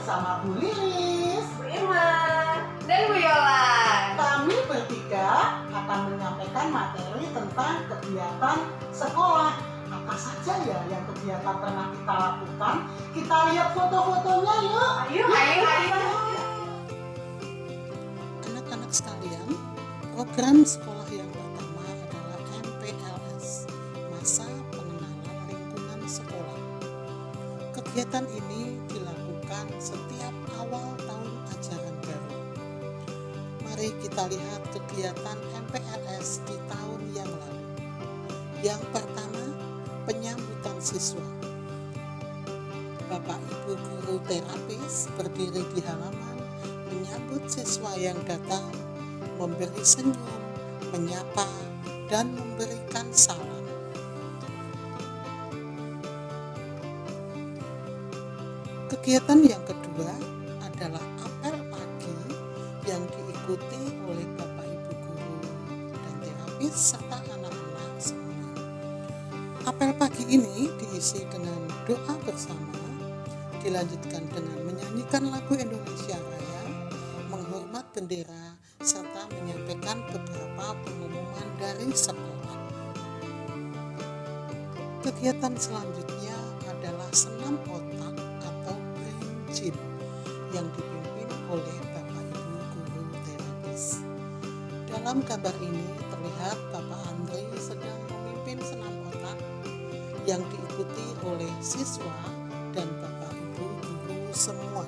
bersama Bu Lilis, Bu Irma, dan Bu Yola. kami bertiga akan menyampaikan materi tentang kegiatan sekolah. Apa saja ya yang kegiatan pernah kita lakukan? Kita lihat foto-fotonya yuk. Ayo. Anak-anak sekalian, program sekolah yang pertama adalah MPLS, Masa Pengenalan Lingkungan Sekolah. Kegiatan ini dilakukan setiap awal tahun ajaran baru. Mari kita lihat kegiatan MPLS di tahun yang lalu. Yang pertama, penyambutan siswa. Bapak Ibu guru terapis berdiri di halaman menyambut siswa yang datang, memberi senyum, menyapa, dan memberikan salam. Kegiatan yang kedua adalah apel pagi yang diikuti oleh Bapak Ibu guru dan terapis serta anak-anak semua. Apel pagi ini diisi dengan doa bersama, dilanjutkan dengan menyanyikan lagu Indonesia Raya, menghormat bendera, serta menyampaikan beberapa pengumuman dari sekolah. Kegiatan selanjutnya adalah senam otak atau brain gym yang dipimpin oleh Bapak Ibu guru terapis. Dalam gambar ini terlihat Bapak Andri sedang memimpin senam otak yang diikuti oleh siswa dan Bapak Ibu guru semua.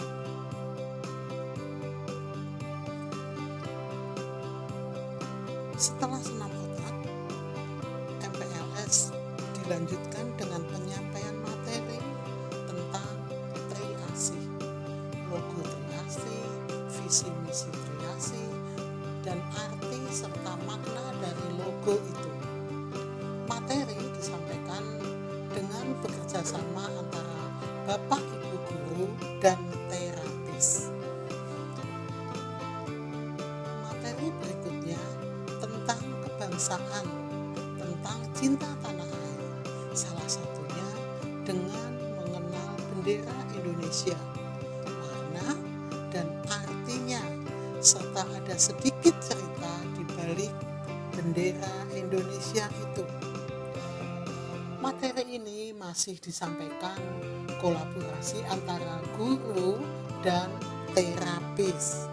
Setelah senam otak, MPLS dilanjutkan dengan penyampaian materi tentang triasi, logo triasi, visi misi triasi, dan arti serta makna dari logo itu. Materi disampaikan dengan bekerjasama antara Bapak Ibu guru dan terapis. Materi berikutnya tentang kebangsaan, tentang cinta tanah air, salah satunya dengan mengenal bendera Indonesia, warna dan artinya, serta ada sedikit cerita di balik bendera Indonesia itu. Materi ini masih disampaikan kolaborasi antara guru dan terapis.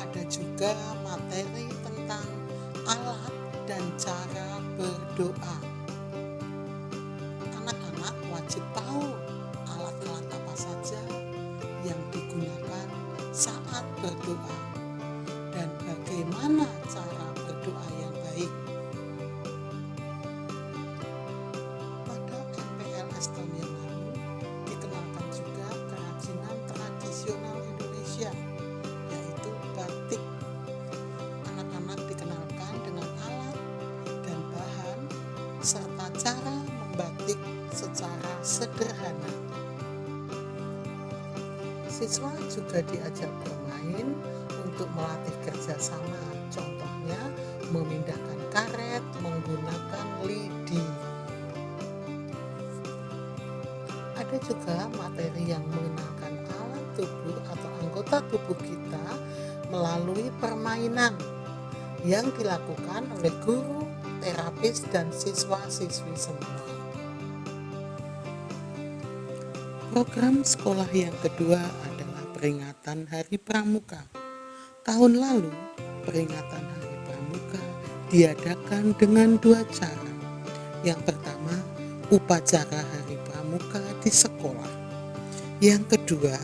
Ada juga materi tentang alat dan cara berdoa. Anak-anak wajib tahu alat-alat apa saja yang digunakan saat berdoa dan bagaimana cara berdoa yang baik. Pada MPLS tahun yang lalu dikenalkan juga kerajinan tradisional Indonesia, yaitu batik. Anak-anak dikenalkan dengan alat dan bahan serta cara membatik secara sederhana. Siswa juga diajak bermain untuk melatih kerjasama, contohnya memindahkan karet menggunakan lidi. Ada juga materi yang mengenalkan alat tubuh atau anggota tubuh kita melalui permainan yang dilakukan oleh guru, terapis, dan siswa-siswi semua. Program sekolah yang kedua adalah peringatan Hari Pramuka. Tahun lalu, peringatan Hari Pramuka diadakan dengan dua cara. Yang pertama, upacara Hari Pramuka di sekolah. Yang kedua,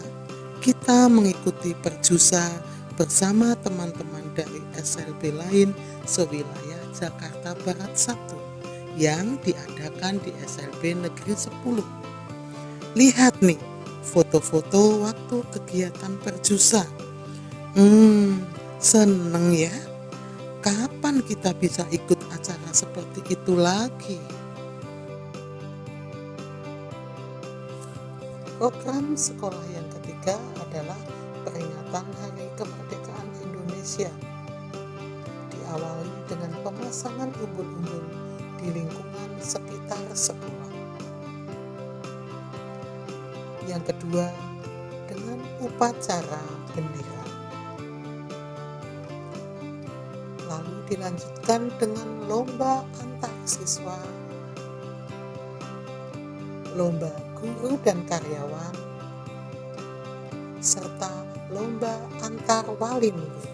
kita mengikuti perjusa bersama teman-teman dari SLB lain sewilayah Jakarta Barat 1 yang diadakan di SLB Negeri 10. Lihat nih foto-foto waktu kegiatan perjusa. Seneng ya. Kapan kita bisa ikut acara seperti itu lagi? Program sekolah yang ketiga adalah peringatan Hari Kemerdekaan Indonesia. Diawali dengan pemasangan umbul-umbul di lingkungan sekitar sekolah. Yang kedua, dengan upacara bendera. Lalu dilanjutkan dengan lomba antar siswa, lomba guru dan karyawan, serta lomba antar wali murid.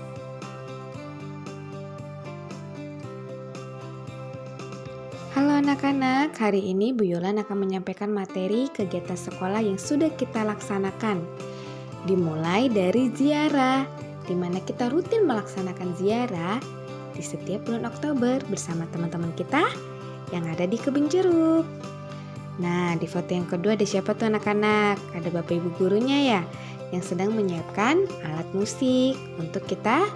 Halo anak-anak, hari ini Bu Yolan akan menyampaikan materi kegiatan sekolah yang sudah kita laksanakan. Dimulai dari ziarah, di mana kita rutin melaksanakan ziarah di setiap bulan Oktober bersama teman-teman kita yang ada di Kebun Jeruk. Nah, di foto yang kedua ada siapa tuh anak-anak? Ada Bapak Ibu gurunya ya, yang sedang menyiapkan alat musik untuk kita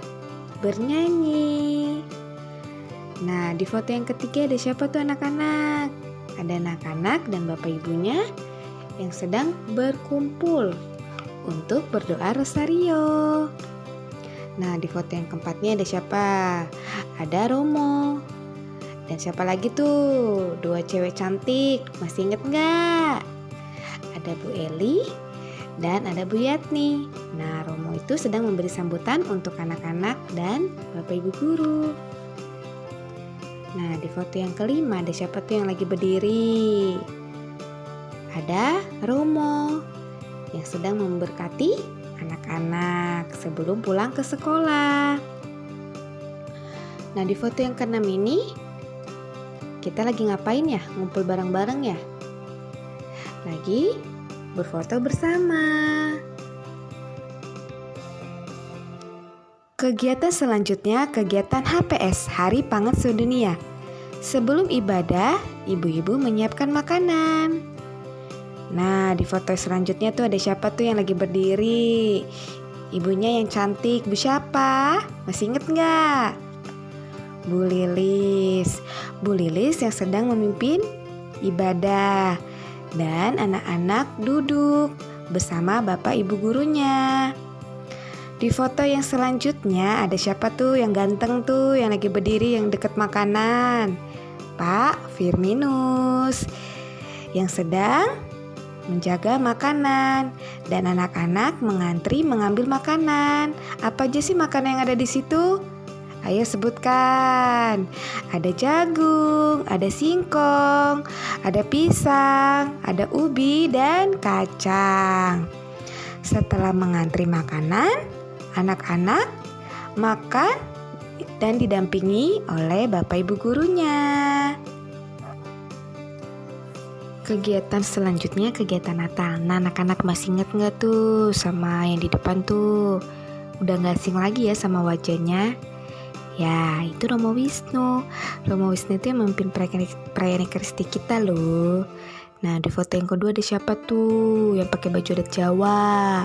bernyanyi. Nah, di foto yang ketiga ada siapa tuh anak-anak? Ada anak-anak dan bapak ibunya yang sedang berkumpul untuk berdoa rosario. Nah, di foto yang keempatnya ada siapa? Ada Romo. Dan siapa lagi tuh? Dua cewek cantik, masih inget nggak? Ada Bu Eli dan ada Bu Yatni. Nah, Romo itu sedang memberi sambutan untuk anak-anak dan bapak ibu guru. Nah, di foto yang kelima ada siapa tuh yang lagi berdiri? Ada Romo yang sedang memberkati anak-anak sebelum pulang ke sekolah. Nah, di foto yang keenam ini kita lagi ngapain ya? Ngumpul bareng-bareng ya? Lagi berfoto bersama. Kegiatan selanjutnya kegiatan HPS, Hari Pangan Sedunia. Sebelum ibadah, ibu-ibu menyiapkan makanan. Nah, di foto selanjutnya tuh ada siapa tuh yang lagi berdiri? Ibunya yang cantik, Bu siapa? Masih inget nggak? Bu Lilis. Bu Lilis yang sedang memimpin ibadah. Dan anak-anak duduk bersama bapak ibu gurunya. Di foto yang selanjutnya ada siapa tuh yang ganteng tuh yang lagi berdiri yang deket makanan? Pak Firminus yang sedang menjaga makanan dan anak-anak mengantri mengambil makanan. Apa aja sih makanan yang ada di situ? Ayo sebutkan. Ada jagung, ada singkong, ada pisang, ada ubi dan kacang. Setelah mengantri makanan, anak-anak makan dan didampingi oleh bapak ibu gurunya. Kegiatan selanjutnya kegiatan Natal. Nah, anak-anak masih inget nggak tuh sama yang di depan tuh? Udah nggak asing lagi ya sama wajahnya? Ya, itu Romo Wisnu. Romo Wisnu itu yang memimpin perayaan Ekaristi kita loh. Nah, di foto yang kedua ada siapa tuh yang pakai baju adat Jawa?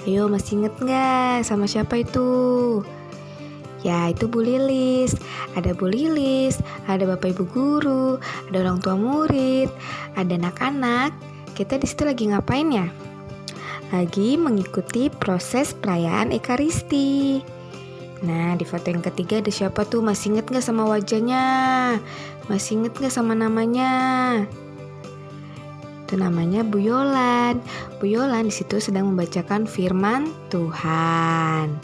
Ayo, masih inget nggak sama siapa itu? Ya, itu Bu Lilis. Ada Bu Lilis, ada bapak ibu guru, ada orang tua murid, ada anak-anak. Kita di situ lagi ngapain ya? Lagi mengikuti proses perayaan Ekaristi. Nah, di foto yang ketiga ada siapa tuh? Masih inget nggak sama wajahnya? Masih inget nggak sama namanya? Itu namanya Bu Yolan. Bu Yolan di situ sedang membacakan firman Tuhan.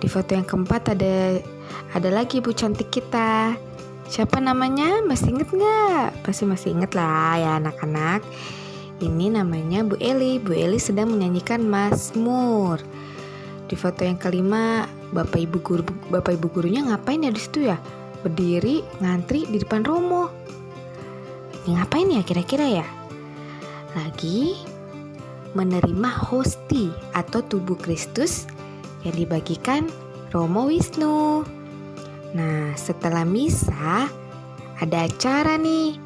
Di foto yang keempat ada lagi Bu cantik kita. Siapa namanya? Masih inget nggak? Pasti masih inget lah ya anak-anak. Ini namanya Bu Eli. Bu Eli sedang menyanyikan Mazmur. Di foto yang kelima, bapak ibu gurunya ngapain ya di situ ya? Berdiri ngantri di depan Romo. Ini ngapain ya kira-kira ya? Lagi menerima hosti atau tubuh Kristus yang dibagikan Romo Wisnu. Nah, setelah misa ada acara nih.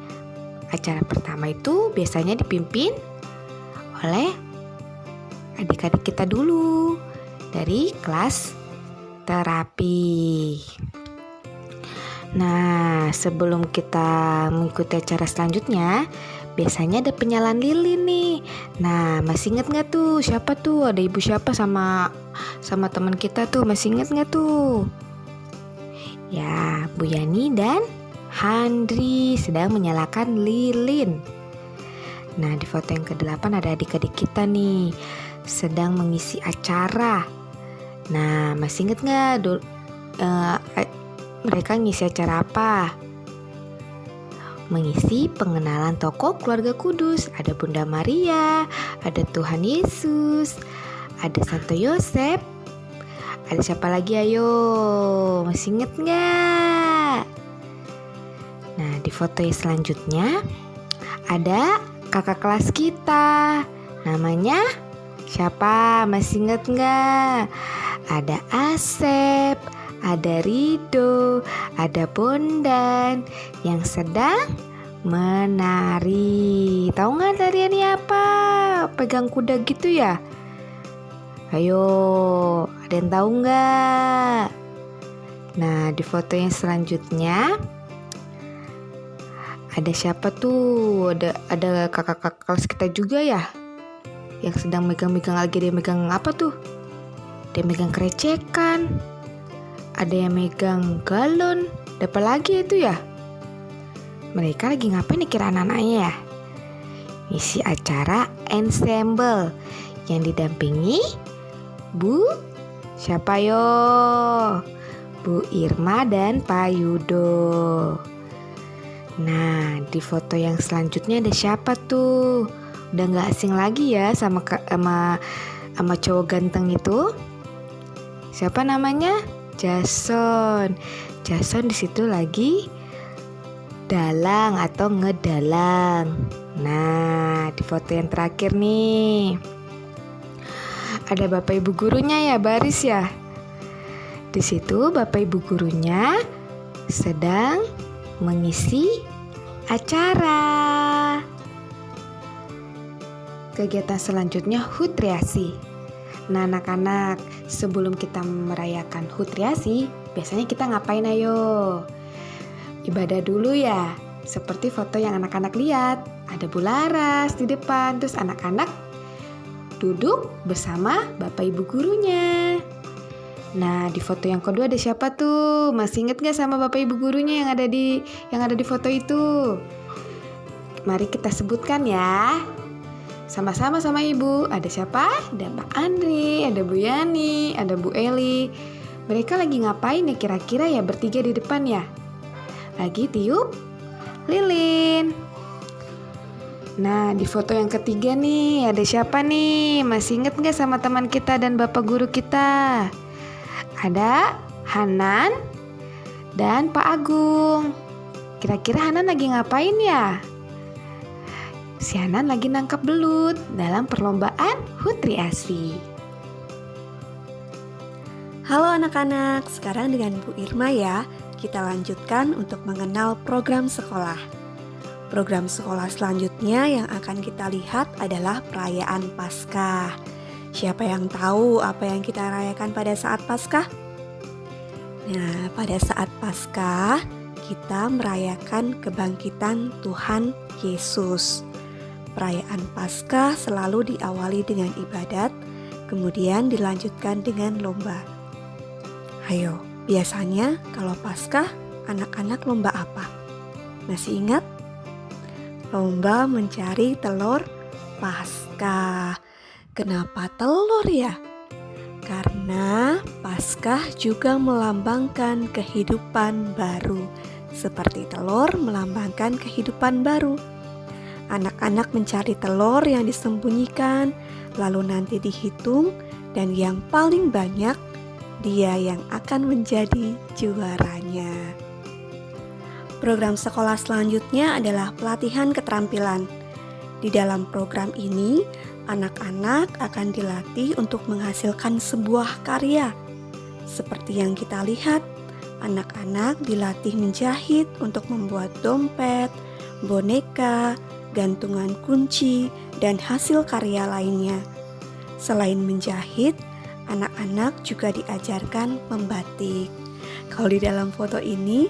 Acara pertama itu biasanya dipimpin oleh adik-adik kita dulu dari kelas terapi. Nah, sebelum kita mengikuti acara selanjutnya, biasanya ada penyalaan lilin nih. Nah, masih inget nggak tuh siapa tuh? Ada ibu siapa sama teman kita tuh? Masih inget nggak tuh? Ya, Bu Yani dan Handri sedang menyalakan lilin. Nah, di foto yang ke-8 ada adik-adik kita nih sedang mengisi acara. Nah, masih inget nggak mereka ngisi acara apa? Mengisi pengenalan tokoh keluarga kudus. Ada Bunda Maria, ada Tuhan Yesus, ada Santo Yosef. Ada siapa lagi ayo? Masih inget nggak? Nah, di foto yang selanjutnya ada kakak kelas kita. Namanya siapa? Masih inget nggak? Ada Asep, ada Rido, ada Bondan yang sedang menari. Tahu nggak tariannya apa? Pegang kuda gitu ya? Ayo, ada yang tahu nggak? Nah, di foto yang selanjutnya ada siapa tuh? Ada kakak kelas kita juga ya, yang sedang megang-megang lagi. Dia megang apa tuh? Dia megang krecekan. Ada yang megang galon. Ada apa lagi itu ya? Mereka lagi ngapain nih kira anak-anaknya ya? Ngisi acara ensemble yang didampingi Bu siapa yo? Bu Irma dan Pak Yudo. Nah, di foto yang selanjutnya ada siapa tuh? Udah gak asing lagi ya sama cowok ganteng itu. Siapa namanya? Jason. Jason di situ lagi dalang atau ngedalang. Nah, di foto yang terakhir nih ada Bapak Ibu gurunya ya, baris ya. Di situ Bapak Ibu gurunya sedang mengisi acara. Kegiatan selanjutnya HUT Riasi. Nah, anak-anak, sebelum kita merayakan HUT Riasi, biasanya kita ngapain ayo? Ibadah dulu ya. Seperti foto yang anak-anak lihat, ada Bu Laras di depan, terus anak-anak duduk bersama Bapak Ibu gurunya. Nah, di foto yang kedua ada siapa tuh? Masih inget gak sama Bapak Ibu gurunya yang ada di foto itu? Mari kita sebutkan ya. Sama-sama sama Ibu. Ada siapa? Ada Pak Andri, ada Bu Yani, ada Bu Eli. Mereka lagi ngapain ya kira-kira ya bertiga di depan ya? Lagi tiup lilin. Nah, di foto yang ketiga nih, ada siapa nih? Masih inget gak sama teman kita dan Bapak Guru kita? Ada Hanan dan Pak Agung. Kira-kira Hanan lagi ngapain ya? Si Hanan lagi nangkap belut dalam perlombaan HUT Riasi. Halo anak-anak, sekarang dengan Bu Irma ya, kita lanjutkan untuk mengenal program sekolah. Program sekolah selanjutnya yang akan kita lihat adalah perayaan Paskah. Siapa yang tahu apa yang kita rayakan pada saat Paskah? Nah, pada saat Paskah kita merayakan kebangkitan Tuhan Yesus. Perayaan Paskah selalu diawali dengan ibadat, kemudian dilanjutkan dengan lomba. Ayo, biasanya kalau Paskah anak-anak lomba apa? Masih ingat? Lomba mencari telur Paskah. Kenapa telur ya? Karena Paskah juga melambangkan kehidupan baru. Seperti telur melambangkan kehidupan baru. Anak-anak mencari telur yang disembunyikan, lalu nanti dihitung, dan yang paling banyak, dia yang akan menjadi juaranya. Program sekolah selanjutnya adalah pelatihan keterampilan. Di dalam program ini, anak-anak akan dilatih untuk menghasilkan sebuah karya. Seperti yang kita lihat, anak-anak dilatih menjahit untuk membuat dompet, boneka, gantungan kunci, dan hasil karya lainnya. Selain menjahit, anak-anak juga diajarkan membatik. Kalau di dalam foto ini,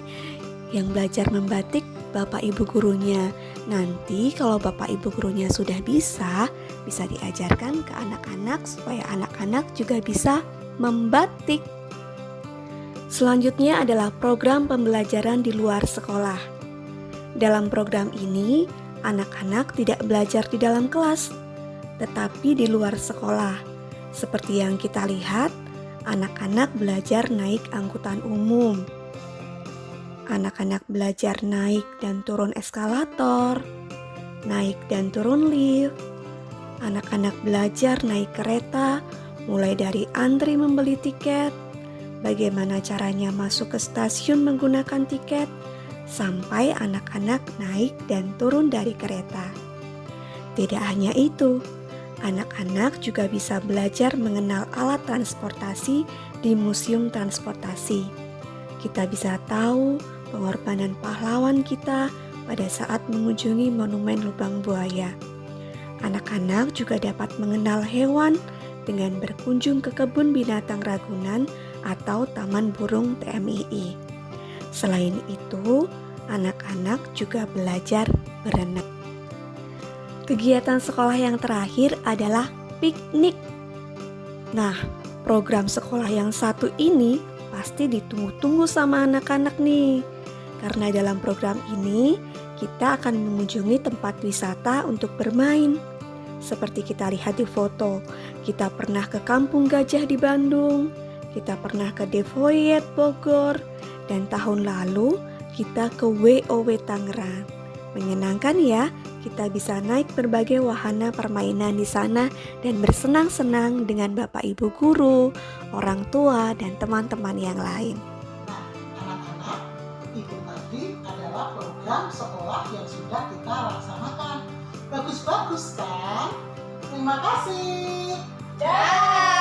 yang belajar membatik Bapak Ibu gurunya. Nanti kalau Bapak Ibu gurunya sudah bisa diajarkan ke anak-anak supaya anak-anak juga bisa membatik. Selanjutnya adalah program pembelajaran di luar sekolah. Dalam program ini, anak-anak tidak belajar di dalam kelas, tetapi di luar sekolah. Seperti yang kita lihat, anak-anak belajar naik angkutan umum. Anak-anak belajar naik dan turun eskalator, naik dan turun lift. Anak-anak belajar naik kereta, mulai dari antri membeli tiket, bagaimana caranya masuk ke stasiun menggunakan tiket, sampai anak-anak naik dan turun dari kereta. Tidak hanya itu, anak-anak juga bisa belajar mengenal alat transportasi di museum transportasi. Kita bisa tahu pengorbanan pahlawan kita pada saat mengunjungi Monumen Lubang Buaya. Anak-anak juga dapat mengenal hewan dengan berkunjung ke Kebun Binatang Ragunan atau Taman Burung TMII. Selain itu, anak-anak juga belajar berenang. Kegiatan sekolah yang terakhir adalah piknik. Nah, program sekolah yang satu ini pasti ditunggu-tunggu sama anak-anak nih. Karena dalam program ini, kita akan mengunjungi tempat wisata untuk bermain. Seperti kita lihat di foto, kita pernah ke Kampung Gajah di Bandung, kita pernah ke Devoyet Bogor, dan tahun lalu kita ke WOW Tangerang. Menyenangkan ya, kita bisa naik berbagai wahana permainan di sana dan bersenang-senang dengan Bapak Ibu guru, orang tua, dan teman-teman yang lain. Nah, anak-anak, itu tadi adalah program sekolah yang sudah kita laksanakan. Bagus-bagus kan? Terima kasih. Dah.